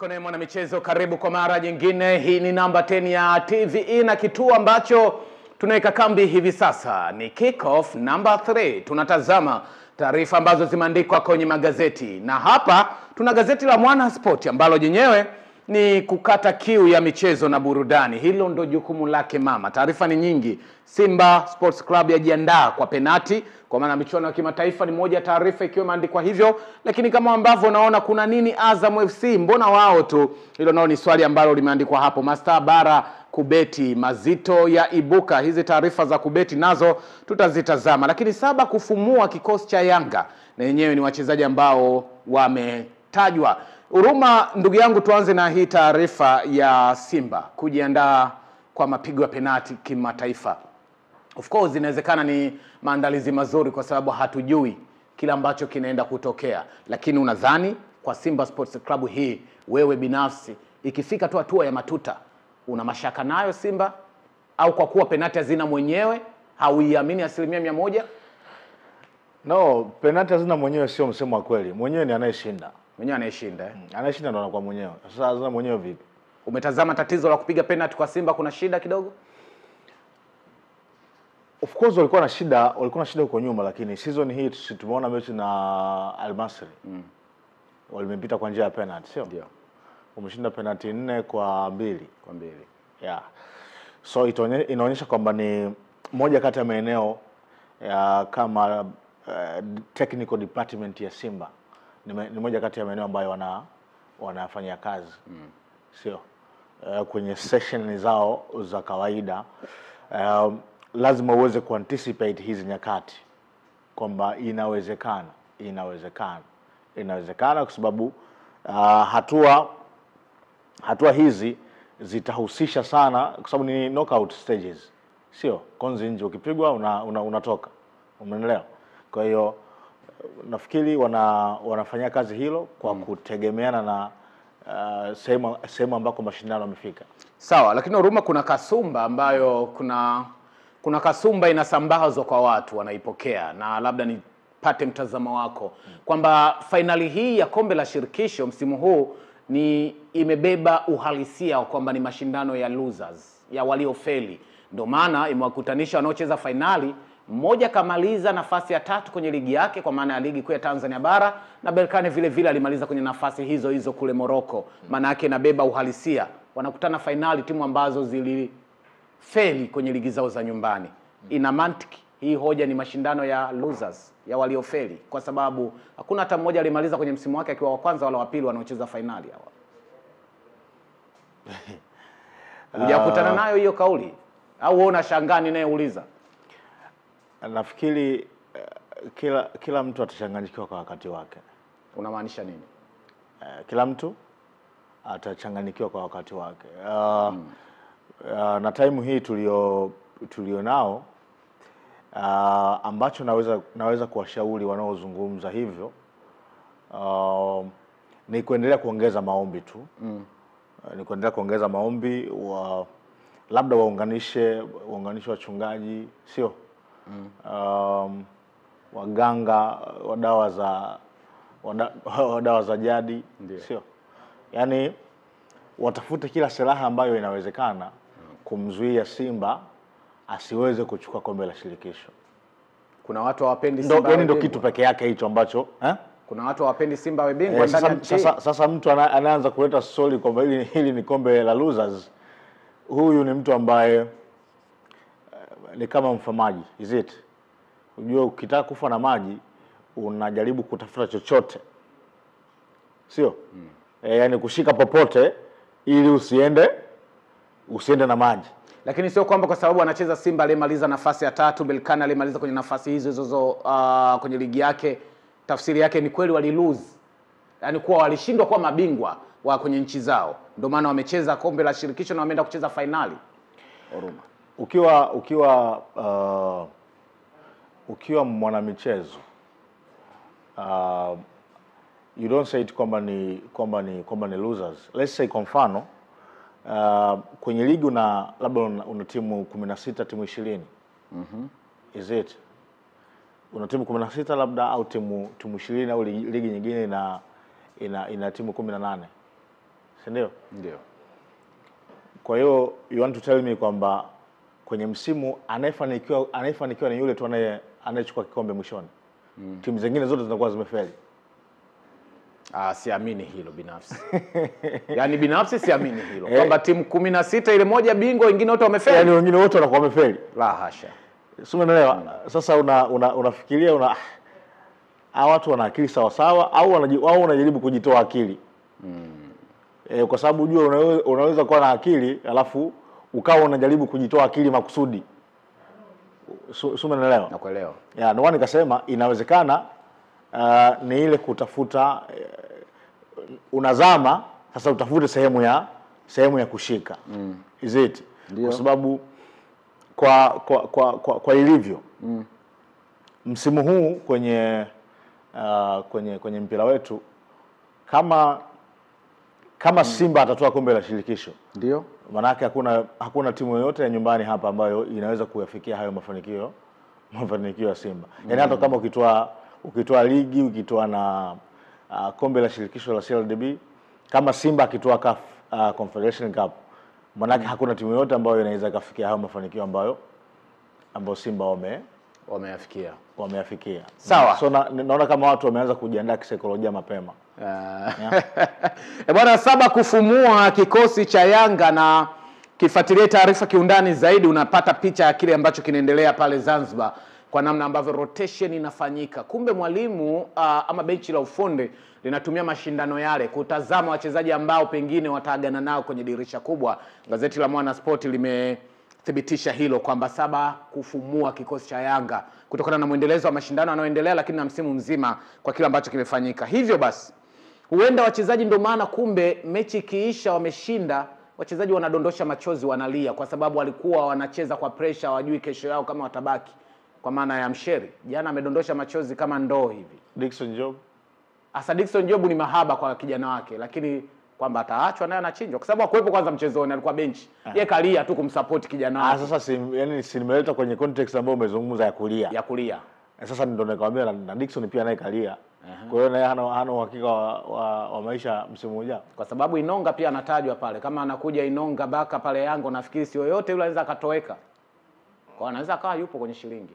Kone mwana michezo, karibu kwa mara nyingine. Hii ni namba 10 ya TVE na kituo ambacho tunaweka kambi hivi sasa ni Kickoff number 3. Tunatazama taarifa ambazo zimeandikwa kwenye magazeti. Na hapa tuna gazeti la Mwana Sport ambalo jenyewe ni kukata kiu ya michezo na burudani. Hilo ndo jukumu lake mama. Taarifa ni nyingi. Simba Sports Club yajiandaa kwa penati kwa maana michuano ya kimataifa, ni moja taarifa ikiwa imeandikwa hivyo. Lakini kama ambavyo unaona kuna nini Azam FC, mbona wao tu? Hilo nao ni swali ambalo limeandikwa hapo. Mastaa bara kubeti, mazito ya ibuka. Hizi taarifa za kubeti nazo tutazitazama. Lakini saba kufumua kikosi cha Yanga, na yenyewe ni wachezaji ambao wametajwa. Uruma, ndugu yangu, tuanze na hii taarifa ya Simba kujiandaa kwa mapigo ya penati kimataifa. Of course inawezekana ni maandalizi mazuri kwa sababu hatujui kila ambacho kinaenda kutokea. Lakini unadhani kwa Simba Sports Club hii, wewe binafsi, ikifika tu hatua ya matuta, una mashaka nayo Simba? Au kwa kuwa penati hazina mwenyewe hauiamini 100%? No, penati hazina mwenyewe sio msemo wa kweli. Mwenyewe ni anayeshinda. Mwenyewe anayeshinda Anayeshinda ndo anakuwa mwenyewe. Sasa hazina mwenyewe vipi? Umetazama tatizo la kupiga penati kwa Simba, kuna shida kidogo? Of course walikuwa na shida huko nyuma, lakini season hii tumeona mechi na Al Masry. Walimepita kwa njia ya penalty, sio? Ndio. Umeshinda penalty 4 kwa 2. Kwa 2. Yeah. So inaonyesha kwamba ni moja kati ya maeneo ya kama technical department ya Simba. Ni moja kati ya maeneo ambayo wanafanya kazi. Sio? Kwenye session zao za kawaida lazima uweze kuanticipate hizi nyakati kwamba inawezekana kwa sababu hatua hizi zitahusisha sana, kwa sababu ni knockout stages, sio konzi nje, ukipigwa unatoka, umeelewa? Kwa hiyo nafikiri wanafanya kazi hilo kwa kutegemeana na sehemu ambako mashindano yamefika. Sawa, lakini Uruma, kuna kasumba ambayo kuna kasumba inasambazwa kwa watu wanaipokea, na labda nipate mtazamo wako kwamba finali hii ya kombe la shirikisho msimu huu ni imebeba uhalisia kwamba ni mashindano ya losers, ya waliofeli. Ndio maana imewakutanisha wanaocheza finali, mmoja kamaliza nafasi ya 3 kwenye ligi yake kwa maana ya ligi kuu ya Tanzania bara, na Berkane vile vile alimaliza kwenye nafasi hizo kule Morocco. Maana yake inabeba uhalisia. Wanakutana finali timu ambazo zilifeli kwenye ligi zao za nyumbani. Ina mantiki hii hoja ni mashindano ya losers, ya waliofeli, kwa sababu hakuna hata mmoja alimaliza kwenye msimu wake akiwa wa kwanza wala wa pili wanaocheza finali hawa. Hujakutana nayo hiyo kauli au wewe unashangaa ninayeuliza? Nafikiri kila mtu atachanganyikiwa kwa wakati wake. Unamaanisha nini? Kila mtu atachanganyikiwa kwa wakati wake. Na time hii tulio nao, ambacho naweza kuwashauri wanaozungumza hivyo ni kuendelea kuongeza maombi tu. Ni kuendelea kuongeza maombi, labda waunganishe wachungaji, sio? Waganga, wadawa za jadi, sio? Yaani watafute kila silaha ambayo inawezekana kumzuia Simba asiweze kuchukua kombe la shirikisho. Kuna watu hawapendi Simba. Ndio kitu peke yake hicho ambacho kuna watu hawapendi Simba awe bingwa ndani ya nchi. Sasa mtu anaanza kuleta story kwamba hili ni kombe la losers. Huyu ni mtu ambaye ni kama mfamaji, is it? Unajua ukitaka kufa na maji unajaribu kutafuta chochote, sio? Yaani kushika popote ili usiende na maji. Lakini sio kwamba kwa sababu anacheza Simba alimaliza nafasi ya 3, Berkane alimaliza kwenye nafasi hizo kwenye ligi yake, tafsiri yake ni kweli walilose. Yaani kuwa walishindwa kuwa mabingwa wa kwenye nchi zao, ndio maana wamecheza kombe la shirikisho na wameenda kucheza finali. Oruma, ukiwa mwanamichezo, you don't say it kwamba ni losers. Let's say kwa mfano kwenye ligi labda una timu 16, timu 20. Is it? Una timu 16 labda, au timu 20, au ligi nyingine ina timu 18. si ndio? Ndio. Kwa hiyo you want to tell me kwamba kwenye msimu anayefanikiwa ni yule tu anayechukua kikombe mwishoni. Timu zingine zote zinakuwa zimefeli. Siamini hilo binafsi. Yaani binafsi siamini hilo. Kwamba timu 16 ile moja bingwa, wengine wote wamefeli. Yaani wengine wote wanakuwa wamefeli. La hasha. Si umeelewa? Sasa unafikiria hawa watu wana akili sawa sawa au wanajaribu kujitoa akili? Kwa sababu unaweza kuwa na akili alafu ukawa unajaribu kujitoa akili makusudi. Si umeelewa? Nakuelewa. Ndio nikasema inawezekana ni ile kutafuta unazama sasa utafute sehemu ya kushika. Is it? Kwa sababu kwa ilivyo msimu huu kwenye mpira wetu, kama Simba atatoa kombe la shirikisho, ndio manake hakuna timu yoyote ya nyumbani hapa ambayo inaweza kuyafikia hayo mafanikio ya Simba. Yaani hata kama ukitoa ligi, ukitoa na kombe la shirikisho la CRDB, kama Simba akitoa CAF Confederation Cup, manake hakuna timu yoyote ambayo inaweza kufikia hayo mafanikio ambayo Simba wameyafikia. Sawa. So naona kama watu wameanza kujiandaa kisaikolojia mapema. Bwana, 7 kufumua kikosi cha Yanga, na kifuatilie taarifa kiundani zaidi unapata picha ya kile ambacho kinaendelea pale Zanzibar, kwa namna ambavyo rotation inafanyika. Kumbe mwalimu ama benchi la ufundi linatumia mashindano yale kutazama wachezaji ambao pengine wataagana nao kwenye dirisha kubwa. Gazeti la Mwana Sport limethibitisha hilo kwamba 7 kufumua kikosi cha Yanga kutokana na muendelezo wa mashindano yanayoendelea, lakini na msimu mzima kwa kile ambacho kimefanyika. Hivyo basi huenda wachezaji, ndio maana kumbe mechi ikiisha wameshinda, wachezaji wanadondosha machozi, wanalia kwa sababu walikuwa wanacheza kwa pressure, hawajui kesho yao kama watabaki. Kwa maana ya Msheri jana amedondosha machozi kama ndoo hivi. Dickson Job. Dickson Job ni mahaba kwa kijana wake, lakini kwamba ataachwa naye anachinjwa kwa sababu hakuwepo kwanza mchezoni, alikuwa benchi. Yeye kalia tu kumsupport kijana wake. Sasa nimeleta kwenye context ambayo umezungumza ya kulia. Sasa ndio nikamwambia na Dickson pia naye kalia. Kwa hiyo naye hana uhakika wa maisha msimu ujao. Kwa sababu Inonga pia anatajwa pale. Kama anakuja Inonga Baka pale Yanga, nafikiri si yoyote yule anaweza akatoweka. Kwa anaweza akawa yupo kwenye shilingi.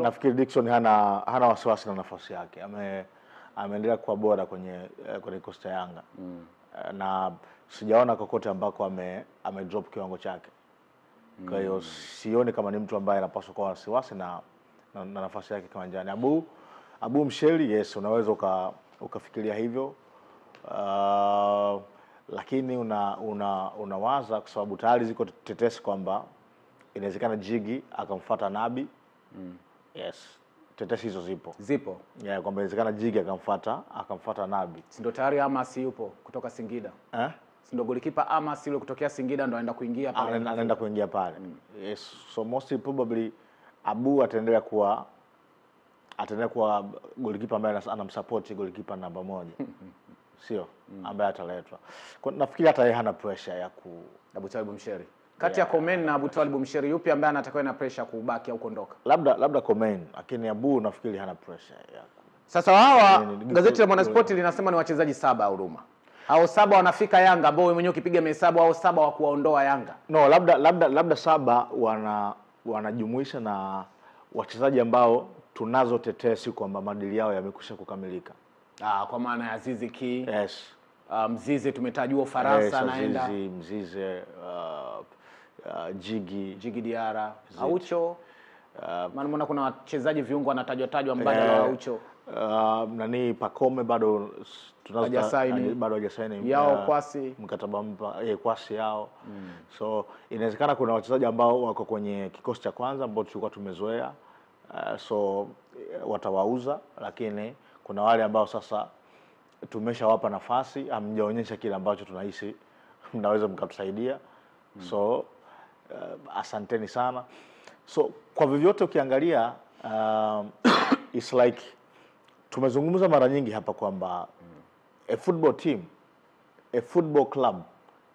Nafikiri Dickson hana wasiwasi na nafasi yake. Ameendelea kuwa bora kwenye kikosi cha Yanga. Na sijaona kokote ambako ame drop kiwango chake. Kwa hiyo sioni kama ni mtu ambaye anapaswa kuwa wasiwasi na nafasi yake kiwanjani. Abu Msheli, yes, unaweza ukafikiria hivyo. Lakini unawaza kwa sababu tayari ziko tetesi kwamba inawezekana Jigi akamfuata Nabi. Yes. Tetesi hizo zipo. Kwamba inawezekana Jigi akamfuata Nabi. Si ndio tayari Amos yupo kutoka Singida? Si ndio golikipa Amos yule kutokea Singida ndo anaenda kuingia pale. Anaenda kuingia pale. Yes. So most probably Abu ataendelea kuwa golikipa ambaye anamsupport golikipa namba 1. Sio ambaye ataletwa. Kwa nafikiri hata yeye hana pressure ya Abu Talib Msheri. Kati ya Komen na Abu Talib Msheri yupi ambaye anatakiwa na pressure kubaki au kuondoka? Labda Komen, lakini Abu nafikiri hana pressure ya Sasa hawa gazeti la Mwana Sport linasema ni wachezaji 7 huruma. Hao 7 wanafika Yanga ambao wewe mwenyewe ukipiga mahesabu hao 7 wa kuwaondoa Yanga. No, labda 7 wanajumuisha na wachezaji ambao tunazo tetesi kwamba madili yao yamekwisha kukamilika. Kwa maana ya Azizi Ki. Yes. Mzize tumetajua Faransa anaenda. Mzize, Jigi Diara, Aucho. Maana kuna wachezaji viungo wanatajwa mbadala wa Aucho. Pacome bado bado hajasaini yao Kwasi mkataba Kwasi yao. So inawezekana kuna wachezaji ambao wako kwenye kikosi cha kwanza ambao tulikuwa tumezoea, so watawauza, lakini kuna wale ambao sasa tumeshawapa nafasi, hamjaonyesha kile ambacho tunahisi mnaweza mkatusaidia. So asanteni sana. So kwa vyovyote ukiangalia it's like tumezungumza mara nyingi hapa kwamba a football team, a football club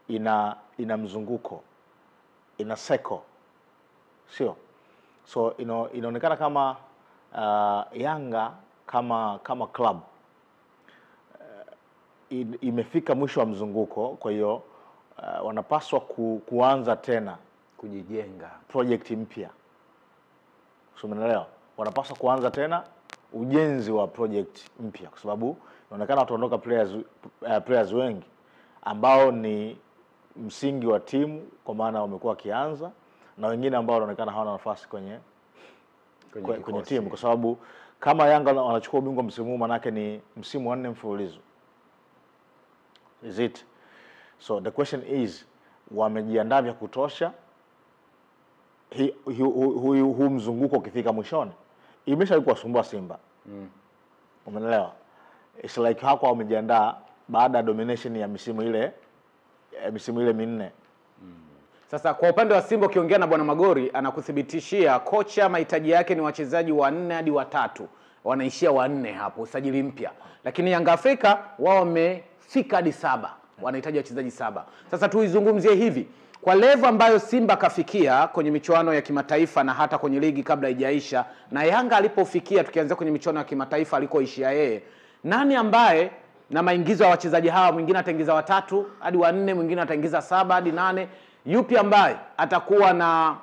ina mzunguko, ina cycle. Sio? So inaonekana kama Yanga kama club imefika mwisho wa mzunguko, kwa hiyo wanapaswa kuanza tena kujijenga project mpya. Umeelewa? Wanapaswa kuanza tena ujenzi wa project mpya, kwa sababu inaonekana wataondoka players wengi ambao ni msingi wa timu, kwa maana wamekuwa kianza, na wengine ambao wanaonekana hawana nafasi kwenye timu, kwa sababu kama Yanga wanachukua ubingwa msimu huu, manake ni msimu wa 4 mfululizo. Is it? So the question is, wamejiandaa vya kutosha huu mzunguko ukifika mwishoni? Imeshaikuwa sumbua Simba. Umeelewa? It's like hako wamejiandaa baada ya domination ya misimu ile minne. Sasa kwa upande wa Simba, ukiongea na Bwana Magori anakuthibitishia kocha mahitaji yake ni wachezaji 4 hadi 3. Wanaishia 4 hapo usajili mpya. Lakini Yanga Afrika wao wamefika hadi 7. Wanahitaji wachezaji 7. Sasa tuizungumzie hivi. Kwa level ambayo Simba kafikia kwenye michuano ya kimataifa na hata kwenye ligi kabla haijaisha, na Yanga alipofikia tukianzia kwenye michuano ya kimataifa alikoishia yeye, nani ambaye na maingizo ya wachezaji hawa, mwingine ataingiza 3 hadi 4, mwingine ataingiza 7 hadi 8, yupi ambaye atakuwa na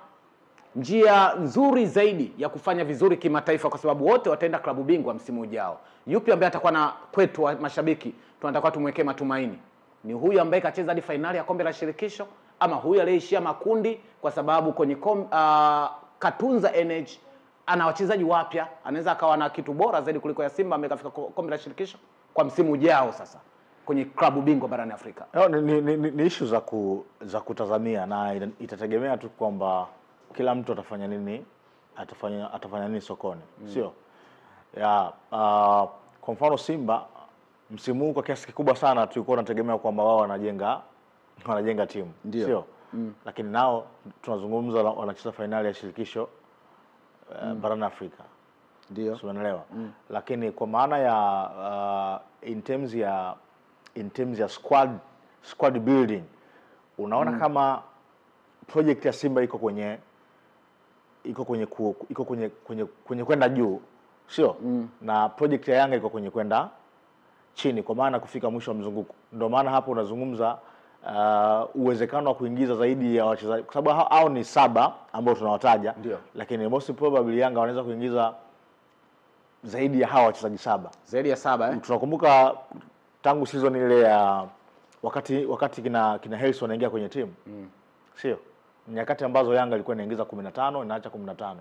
njia nzuri zaidi ya kufanya vizuri kimataifa, kwa sababu wote wataenda klabu bingwa msimu ujao? Yupi ambaye atakuwa na kwetu wa mashabiki tunataka tumwekee matumaini? Ni huyu ambaye kacheza hadi finali ya kombe la shirikisho, ama huyu aliyeishia makundi? Kwa sababu kwenye Katunza Energy ana wachezaji wapya, anaweza akawa na kitu bora zaidi kuliko ya Simba ambaye kafika kombe la shirikisho kwa msimu ujao sasa kwenye klabu bingwa barani Afrika. Ni issue za kutazamia, na itategemea tu kwamba kila mtu atafanya nini, atafanya nini sokoni. Sio kwa mfano Simba msimu huu kwa kiasi kikubwa sana tulikuwa tunategemea kwamba wao wanajenga timu, sio? Lakini nao tunazungumza wanacheza finali ya shirikisho barani Afrika, ndio umeelewa? Lakini kwa maana ya in terms ya squad building, unaona kama project ya Simba iko kwenye kwenda juu, sio? Na project ya Yanga iko kwenye kwenda chini, kwa maana kufika mwisho wa mzunguko. Ndio maana hapo unazungumza uwezekano wa kuingiza zaidi ya wachezaji, kwa sababu hao ni 7 ambao tunawataja, lakini most probably Yanga wanaweza kuingiza zaidi ya hawa wachezaji 7. Zaidi ya 7 Tunakumbuka tangu season ile ya wakati kina Harrison anaingia kwenye timu, sio? Nyakati ambazo Yanga ilikuwa inaingiza 15 inaacha 15,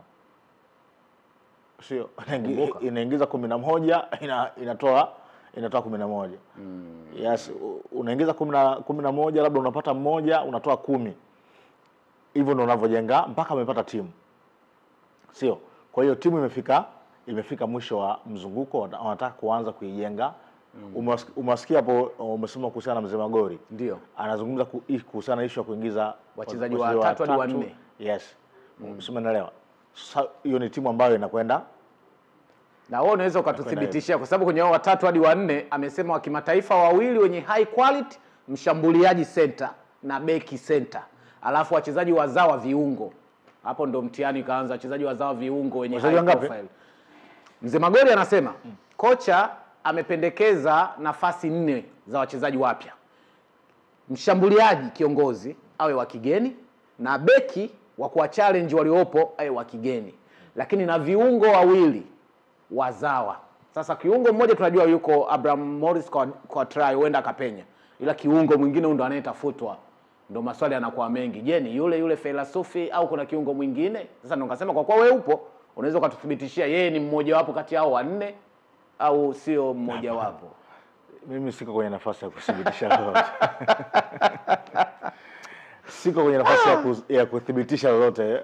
sio? Inaingiza 11 inatoa 11. Yes, unaingiza 11, labda unapata mmoja, unatoa 10. Hivyo ndio unavyojenga mpaka umepata timu, sio? Kwa hiyo timu imefika mwisho wa mzunguko, wanataka kuanza kuijenga. Umewasikia hapo umesema kuhusiana na Mzee Magori, ndio anazungumza kuhusiana na issue ya kuingiza wachezaji wa 3 hadi 4. Yes, umeelewa? Sasa hiyo ni timu ambayo inakwenda, na wewe unaweza ukatuthibitishia, kwa sababu kwenye hao 3 hadi 4 amesema wa kimataifa 2 wenye high quality, mshambuliaji center na beki center, alafu wachezaji wazawa viungo. Hapo ndo mtihani kaanza, wachezaji wazawa viungo wenye high profile. Mzee Magori anasema kocha amependekeza nafasi 4 za wachezaji wapya. Mshambuliaji kiongozi awe wa kigeni, na beki wa kuwa challenge waliopo awe wa kigeni, lakini na viungo 2 wazawa. Sasa kiungo mmoja tunajua yuko Abraham Morris kwa try huenda akapenya, ila kiungo mwingine ndo anayetafutwa. Ndo maswali yanakuwa mengi. Je, ni yule Philosophy au kuna kiungo mwingine? Sasa ndo ngasema kwa kuwa wewe upo, unaweza ukatuthibitishia yeye ni mmoja wapo kati yao 4 au sio mmoja wapo? Mimi siko kwenye nafasi ya kuthibitisha lolote. Siko kwenye nafasi ya kuthibitisha lolote,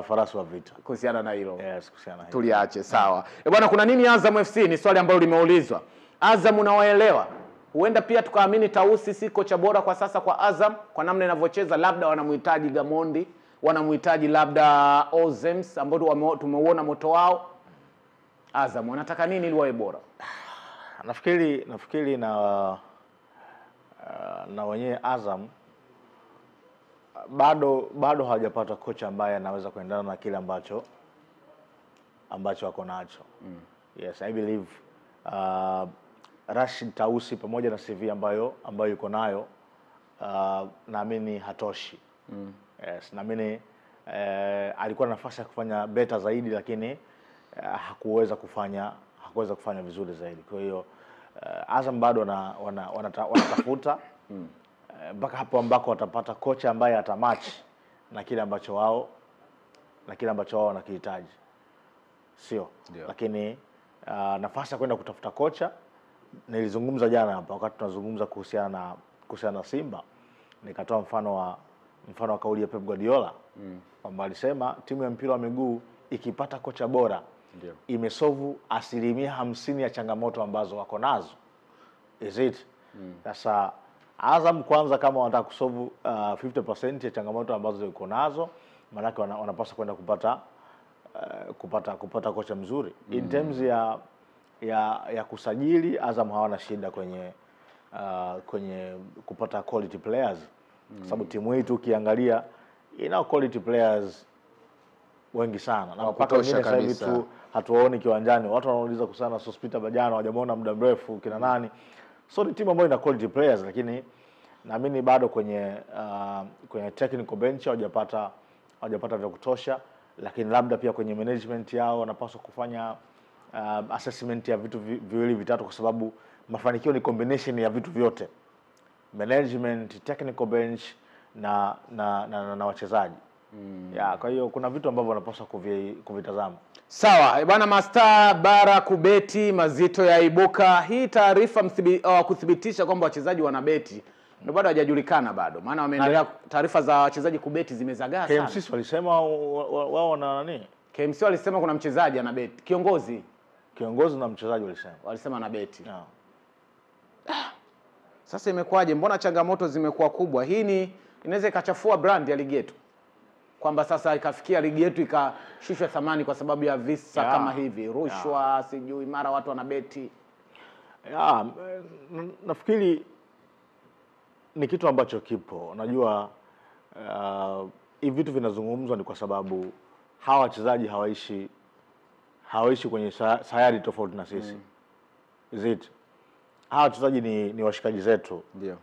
farasi wa vita kuhusiana na hilo. Yes, kuhusiana na hilo. Tuliache sawa. Bwana, kuna nini Azam FC? Ni swali ambalo limeulizwa. Azam unawaelewa? Huenda pia tukaamini Tausi si kocha bora kwa sasa kwa Azam kwa namna inavyocheza, labda wanamhitaji Gamondi, wanamhitaji labda Ozems ambao tumeuona moto wao. Azam wanataka nini ili wawe bora? Nafikiri na wenyewe Azam bado hawajapata kocha ambaye anaweza kuendana na kile ambacho wako nacho. Yes, I believe Rashid Tausi pamoja na CV ambayo yuko nayo, naamini hatoshi. Yes, naamini alikuwa na nafasi ya kufanya better zaidi, lakini hakuweza kufanya vizuri zaidi. Kwa hiyo Azam bado wanatafuta mpaka hapo ambako watapata kocha ambaye atamatch na kile ambacho wao wanakihitaji, sio? Lakini nafasi ya kwenda kutafuta kocha, nilizungumza jana hapa wakati tunazungumza kuhusiana na Simba, nikatoa mfano wa kauli ya Pep Guardiola kwamba alisema timu ya mpira wa miguu ikipata kocha bora imesolve 50% ya changamoto ambazo wako nazo. Is it? Sasa Azam kwanza, kama wanataka kusolve 50% ya changamoto ambazo ziko nazo, maana wanapaswa kwenda kupata kocha mzuri. In terms ya kusajili, Azam hawana shida kwenye kupata quality players. Sababu timu hii tu ukiangalia ina quality players wengi sana, na mpaka wengine sasa hivi tu hatuwaoni kiwanjani. Watu wanauliza kusana Sospita Bajana, hawajamuona muda mrefu, kina nani. So ni timu ambayo ina quality players, lakini naamini bado kwenye technical bench hawajapata vya kutosha. Lakini labda pia kwenye management yao wanapaswa kufanya assessment ya vitu viwili vitatu, kwa sababu mafanikio ni combination ya vitu vyote: management, technical bench na wachezaji. Kwa hiyo kuna vitu ambavyo wanapaswa kuvitazama. Sawa, bwana Master bara kubeti mazito ya ibuka. Hii taarifa kuthibitisha kwamba wachezaji wanabeti ndio bado hajajulikana bado. Maana wameendelea, taarifa za wachezaji kubeti zimezagaa sana. KMC walisema wao na nani? KMC walisema kuna mchezaji anabeti. Kiongozi na mchezaji walisema anabeti. Sasa imekuwaje? Mbona changamoto zimekuwa kubwa? Hii inaweza ikachafua brand ya ligi yetu, kwamba sasa ikafikia ligi yetu ikashushwa thamani kwa sababu ya visa kama hivi, rushwa, sijui mara watu wanabeti. Nafikiri ni kitu ambacho kipo. Unajua hivi vitu vinazungumzwa ni kwa sababu hawa wachezaji hawaishi kwenye sayari tofauti na sisi. Is it? Hawa wachezaji ni washikaji zetu. Ndio.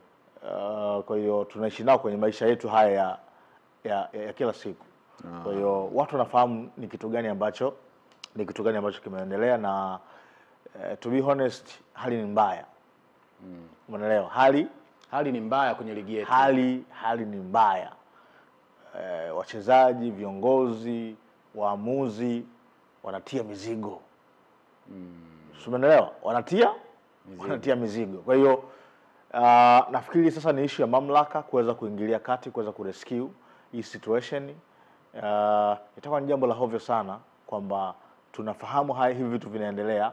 Kwa hiyo tunaishi nao kwenye maisha yetu haya ya kila siku. Kwa hiyo watu wanafahamu ni kitu gani ambacho kimeendelea, na to be honest, hali ni mbaya. Umeelewa? Hali ni mbaya kwenye ligi yetu. Hali ni mbaya. Wachezaji, viongozi, waamuzi wanatia mizigo. Umeelewa? Wanatia mizigo. Kwa hiyo nafikiri sasa ni issue ya mamlaka kuweza kuingilia kati, kuweza kurescue hii situation. Itakuwa ni jambo la hovyo sana kwamba tunafahamu hivi vitu vinaendelea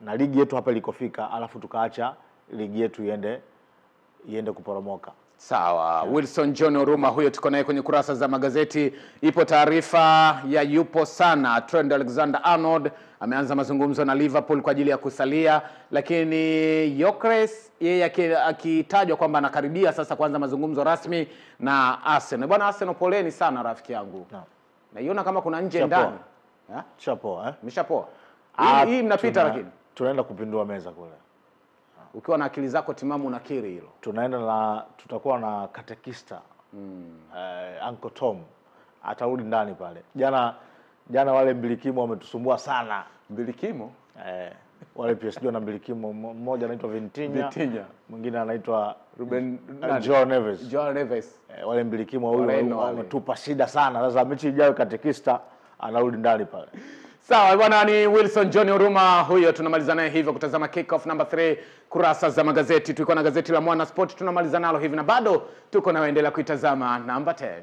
na ligi yetu hapa ilikofika, alafu tukaacha ligi yetu iende kuporomoka. Sawa. Wilson John Oruma huyo tuko naye kwenye kurasa za magazeti. Ipo taarifa ya yupo sana Trent Alexander-Arnold ameanza mazungumzo na Liverpool kwa ajili ya kusalia, lakini Gyökeres yeye akitajwa kwamba anakaribia sasa kuanza mazungumzo rasmi na Arsenal. Bwana Arsenal, poleni sana rafiki yangu. Naiona kama kuna nje ndani. Chapoa, Mishapoa. Hii mnapita, lakini tunaenda kupindua meza kule. Ukiwa na akili zako timamu unakiri hilo. Tutakuwa na katekista Uncle Tom atarudi ndani pale. Jana wale mbilikimo wametusumbua sana. Mbilikimo? Wale PSG na mbilikimo, mmoja anaitwa Vitinha, mwingine anaitwa John Neves. Wale mbilikimo wametupa shida sana. Sasa mechi ijayo katekista anarudi ndani pale. Sawa bwana, ni Wilson John Oruma huyo, tunamaliza naye hivyo kutazama kick off number 3 kurasa za magazeti. Tulikuwa na gazeti la Mwana Sport tunamaliza nalo hivi, na bado tuko naendelea kuitazama number 10.